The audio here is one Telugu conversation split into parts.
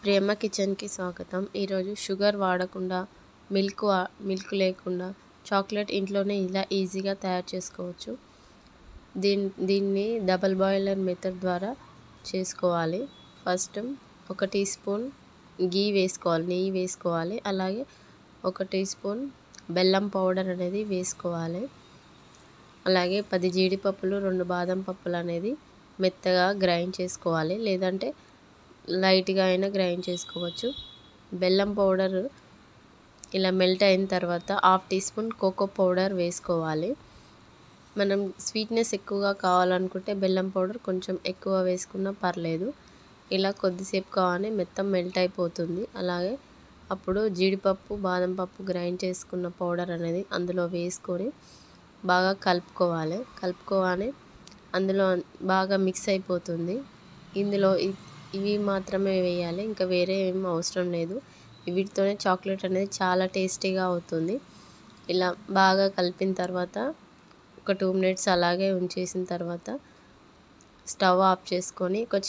ప్రేమ కిచెన్కి స్వాగతం. ఈరోజు షుగర్ వాడకుండా మిల్క్ లేకుండా చాక్లెట్ ఇంట్లోనే ఇలా ఈజీగా తయారు చేసుకోవచ్చు. దీన్ని డబల్ బాయిలర్ మెథడ్ ద్వారా చేసుకోవాలి. ఫస్ట్ 1 టీ స్పూన్ నెయ్యి వేసుకోవాలి. అలాగే 1 టీ స్పూన్ బెల్లం పౌడర్ అనేది వేసుకోవాలి. అలాగే 10 జీడిపప్పులు 2 బాదం పప్పులు అనేది మెత్తగా గ్రైండ్ చేసుకోవాలి, లేదంటే లైట్గా అయినా గ్రైండ్ చేసుకోవచ్చు. బెల్లం పౌడర్ ఇలా మెల్ట్ అయిన తర్వాత 1/2 టీ స్పూన్ కోకో పౌడర్ వేసుకోవాలి. మనం స్వీట్నెస్ ఎక్కువగా కావాలనుకుంటే బెల్లం పౌడర్ కొంచెం ఎక్కువ వేసుకున్నా పర్లేదు. ఇలా కొద్దిసేపు కాగానే మొత్తం మెల్ట్ అయిపోతుంది. అలాగే అప్పుడు జీడిపప్పు బాదం పప్పు గ్రైండ్ చేసుకున్న పౌడర్ అనేది అందులో వేసుకొని బాగా కలుపుకోవాలి. అందులో బాగా మిక్స్ అయిపోతుంది. ఇందులో ఇవి మాత్రమే వేయాలి, ఇంకా వేరే ఏం అవసరం లేదు. వీటితోనే చాక్లెట్ అనేది చాలా టేస్టీగా అవుతుంది. ఇలా బాగా కలిపిన తర్వాత ఒక 2 మినిట్స్ అలాగే ఉంచేసిన తర్వాత స్టవ్ ఆఫ్ చేసుకొని ఒక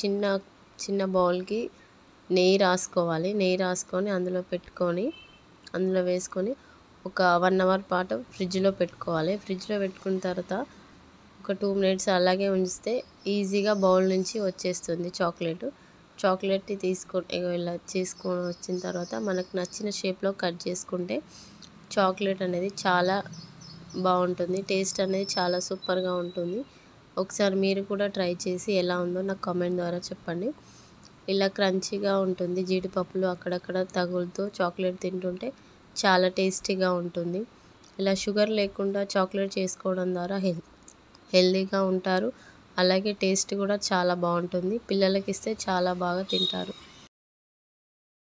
చిన్న బౌల్కి నెయ్యి రాసుకొని అందులో వేసుకొని ఒక 1 అవర్ పాటు ఫ్రిడ్జ్లో పెట్టుకోవాలి. ఫ్రిడ్జ్లో పెట్టుకున్న తర్వాత ఒక 2 మినిట్స్ అలాగే ఉంచితే ఈజీగా బౌల్ నుంచి వచ్చేస్తుంది చాక్లెట్ని ఇలా చేసుకొని వచ్చిన తర్వాత మనకు నచ్చిన షేప్లో కట్ చేసుకుంటే చాక్లెట్ అనేది చాలా బాగుంటుంది. టేస్ట్ అనేది చాలా సూపర్గా ఉంటుంది. ఒకసారి మీరు కూడా ట్రై చేసి ఎలా ఉందో నాకు కామెంట్ ద్వారా చెప్పండి. ఇలా క్రంచీగా ఉంటుంది. జీడిపప్పులు అక్కడక్కడ తగులుతూ చాక్లెట్ తింటుంటే చాలా టేస్టీగా ఉంటుంది. ఇలా షుగర్ లేకుండా చాక్లెట్ చేసుకోవడం ద్వారా హెల్తీగా ఉంటారు. అలాగే టేస్ట్ కూడా చాలా బాగుంటుంది. పిల్లలకి ఇస్తే చాలా బాగా తింటారు.